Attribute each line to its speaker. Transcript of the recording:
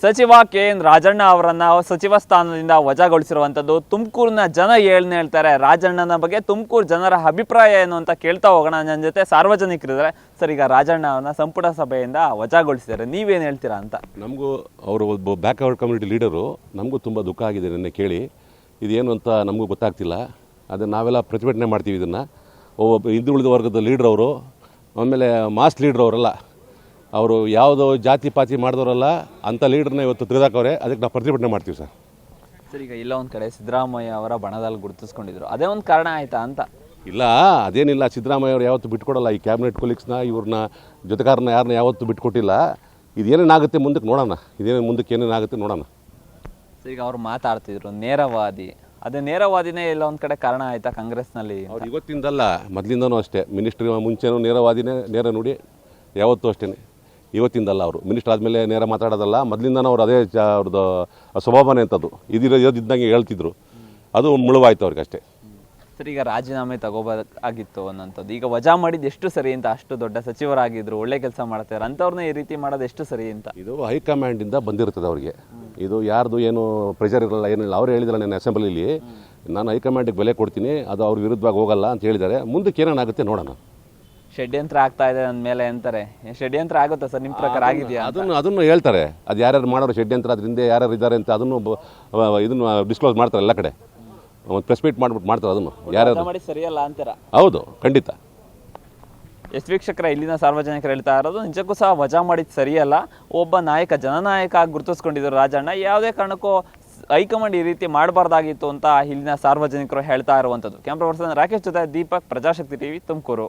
Speaker 1: ಸಚಿವ ಕೆ.ಎನ್. ರಾಜಣ್ಣ ಅವರನ್ನ ಸಚಿವ ಸ್ಥಾನದಿಂದ ವಜಾಗೊಳಿಸಿರುವಂಥದ್ದು ತುಮಕೂರಿನ ಜನ ಹೇಳ್ತಾರೆ. ರಾಜಣ್ಣನ ಬಗ್ಗೆ ತುಮಕೂರು ಜನರ ಅಭಿಪ್ರಾಯ ಏನು ಅಂತ ಕೇಳ್ತಾ ಹೋಗೋಣ. ನನ್ನ ಜೊತೆ ಸಾರ್ವಜನಿಕರಿದ್ದಾರೆ. ಸರ್, ಈಗ ರಾಜಣ್ಣ ಅವರನ್ನ ಸಂಪುಟ ಸಭೆಯಿಂದ ವಜಾಗೊಳಿಸಿದ್ದಾರೆ, ನೀವೇನು ಹೇಳ್ತೀರಾ ಅಂತ?
Speaker 2: ನಮಗೂ ಅವರು ಒಬ್ಬ ಬ್ಯಾಕ್ವರ್ಡ್ ಕಮ್ಯುನಿಟಿ ಲೀಡರು, ನಮಗೂ ತುಂಬ ದುಃಖ ಆಗಿದೆ ನಿನ್ನೆ ಕೇಳಿ. ಇದೇನು ಅಂತ ನಮಗೂ ಗೊತ್ತಾಗ್ತಿಲ್ಲ. ಅದನ್ನು ನಾವೆಲ್ಲ ಪ್ರತಿಭಟನೆ ಮಾಡ್ತೀವಿ. ಇದನ್ನು ಒಬ್ಬ ಹಿಂದುಳಿದ ವರ್ಗದ ಲೀಡ್ರ್ ಅವರು, ಆಮೇಲೆ ಮಾಸ್ ಲೀಡ್ರ್ ಅವರಲ್ಲ, ಅವರು ಯಾವುದೋ ಜಾತಿ ಪಾತಿ ಮಾಡಿದವರಲ್ಲ, ಅಂಥ ಲೀಡ್ರನ್ನ ಇವತ್ತು ತೆಗೆದಾಕವ್ರೆ. ಅದಕ್ಕೆ ನಾವು ಪ್ರತಿಭಟನೆ ಮಾಡ್ತೀವಿ ಸರ್.
Speaker 1: ಸರ್, ಈಗ ಇಲ್ಲ ಒಂದು ಕಡೆ ಸಿದ್ದರಾಮಯ್ಯ ಅವರ ಬಣದಲ್ಲಿ ಗುರುತಿಸ್ಕೊಂಡಿದ್ರು, ಅದೇ ಒಂದು ಕಾರಣ ಆಯಿತಾ ಅಂತ?
Speaker 2: ಇಲ್ಲ, ಅದೇನಿಲ್ಲ. ಸಿದ್ದರಾಮಯ್ಯ ಅವರು ಯಾವತ್ತೂ ಬಿಟ್ಕೊಡಲ್ಲ. ಈ ಕ್ಯಾಬಿನೆಟ್ ಕೊಲೀಗ್ಸ್ನ, ಇವ್ರನ್ನ ಜೊತೆಗಾರನ ಯಾರನ್ನ ಯಾವತ್ತೂ ಬಿಟ್ಕೊಟ್ಟಿಲ್ಲ. ಇದೇನೇನಾಗುತ್ತೆ ಮುಂದಕ್ಕೆ ನೋಡೋಣ. ಮುಂದಕ್ಕೆ ಏನೇನಾಗುತ್ತೆ ನೋಡೋಣ.
Speaker 1: ಸರ್, ಈಗ ಅವ್ರು ಮಾತಾಡ್ತಿದ್ರು ನೇರವಾದಿ, ಅದೇ ನೇರವಾದಿನೇ ಇಲ್ಲ ಒಂದು ಕಡೆ ಕಾರಣ ಆಯಿತಾ ಕಾಂಗ್ರೆಸ್ನಲ್ಲಿ? ಅವ್ರು
Speaker 2: ಇವತ್ತಿಂದಲ್ಲ, ಮೊದಲಿಂದನೂ ಅಷ್ಟೇ. ಮಿನಿಸ್ಟ್ರಿ ಮುಂಚೆನೂ ನೇರವಾದಿನೇ, ನೇರ ನುಡಿ ಯಾವತ್ತೂ ಅಷ್ಟೇ. ಇವತ್ತಿಂದಲ್ಲ, ಅವರು ಮಿನಿಸ್ಟರ್ ಆದಮೇಲೆ ನೇರ ಮಾತಾಡೋದಲ್ಲ. ಮೊದಲಿಂದನೂ ಅವ್ರು ಅದೇ ಅವ್ರದ್ದು ಸ್ವಭಾವನೆ ಅಂತದ್ದು ಇದ್ದಂಗೆ ಹೇಳ್ತಿದ್ರು. ಅದು ಮುಳುವಾಯ್ತು ಅವ್ರಿಗೆ ಅಷ್ಟೇ.
Speaker 1: ಸರ್, ಈಗ ರಾಜೀನಾಮೆ ತಗೋಬೇಕಾಗಿತ್ತು ಅನ್ನೋಂಥದ್ದು, ಈಗ ವಜಾ ಮಾಡಿದ್ದು ಎಷ್ಟು ಸರಿ ಅಂತ? ಅಷ್ಟು ದೊಡ್ಡ ಸಚಿವರಾಗಿದ್ರು, ಒಳ್ಳೆ ಕೆಲಸ ಮಾಡ್ತಾರೆ, ಅಂಥವ್ರನ್ನ ಈ ರೀತಿ ಮಾಡೋದು ಎಷ್ಟು ಸರಿ ಅಂತ?
Speaker 2: ಇದು ಹೈಕಮಾಂಡಿಂದ ಬಂದಿರ್ತದೆ ಅವ್ರಿಗೆ. ಇದು ಯಾರ್ದು ಏನು ಪ್ರೆಷರ್ ಇರಲ್ಲ, ಏನಿಲ್ಲ. ಅವ್ರು ಹೇಳಿದ್ರೆ ನನ್ನ ಅಸೆಂಬ್ಲಿಲಿ ನಾನು ಹೈಕಮಾಂಡಿಗೆ ಬೆಲೆ ಕೊಡ್ತೀನಿ, ಅದು ಅವ್ರ ವಿರುದ್ಧವಾಗಿ ಹೋಗಲ್ಲ ಅಂತ ಹೇಳಿದ್ದಾರೆ. ಮುಂದಕ್ಕೆ ಏನೇನಾಗುತ್ತೆ ನೋಡೋಣ.
Speaker 1: ಷಡ್ಯಂತ್ರ ಆಗ್ತಾ ಇದೆ ಅಂದಮೇಲೆ ಅಂತಾರೆ, ಷಡ್ಯಂತ್ರ ಆಗುತ್ತಾ ಸರ್ ನಿಮ್ಮ ಪ್ರಕಾರ? ಆಗಿದೆಯಾ?
Speaker 2: ಅದನ್ನು ಹೇಳ್ತಾರೆ. ಅದು ಯಾರ್ಯಾರು ಮಾಡೋರು ಷಡ್ಯಂತ್ರ, ಅದರಿಂದ ಯಾರ್ಯಾರು ಇದ್ದಾರೆ ಅಂತ ಇದನ್ನು ಡಿಸ್ಕ್ಲೋಸ್ ಮಾಡ್ತಾರೆ ಎಲ್ಲ ಕಡೆ. ಒಂದು ಪ್ರೆಸ್ ಮೀಟ್ ಮಾಡ್ಬಿಟ್ಟು ಮಾಡ್ತಾರೆ. ಅದನ್ನು ಯಾರ್ಯಾರು
Speaker 1: ಮಾಡಿ ಸರಿಯಲ್ಲ ಅಂತೀರಾ?
Speaker 2: ಹೌದು, ಖಂಡಿತ.
Speaker 1: ಎಷ್ಟು ವೀಕ್ಷಕರ ಇಲ್ಲಿನ ಸಾರ್ವಜನಿಕರು ಹೇಳ್ತಾ ಇರೋದು, ನಿಜಕ್ಕೂ ಸಹ ವಜಾ ಮಾಡಿದ್ದು ಸರಿಯಲ್ಲ. ಒಬ್ಬ ನಾಯಕ, ಜನನಾಯಕ ಆಗಿ ಗುರುತಿಸ್ಕೊಂಡಿದ್ರು ರಾಜಣ್ಣ. ಯಾವುದೇ ಕಾರಣಕ್ಕೂ ಹೈಕಮಾಂಡ್ ಈ ರೀತಿ ಮಾಡಬಾರ್ದಾಗಿತ್ತು ಅಂತ ಇಲ್ಲಿನ ಸಾರ್ವಜನಿಕರು ಹೇಳ್ತಾ ಇರುವಂಥದ್ದು. ಕ್ಯಾಮ್ರಾ ಪರ್ಸನ್ ರಾಕೇಶ್ ಜೊತೆ ದೀಪಕ್, ಪ್ರಜಾಶಕ್ತಿ ಟಿವಿ, ತುಮಕೂರು.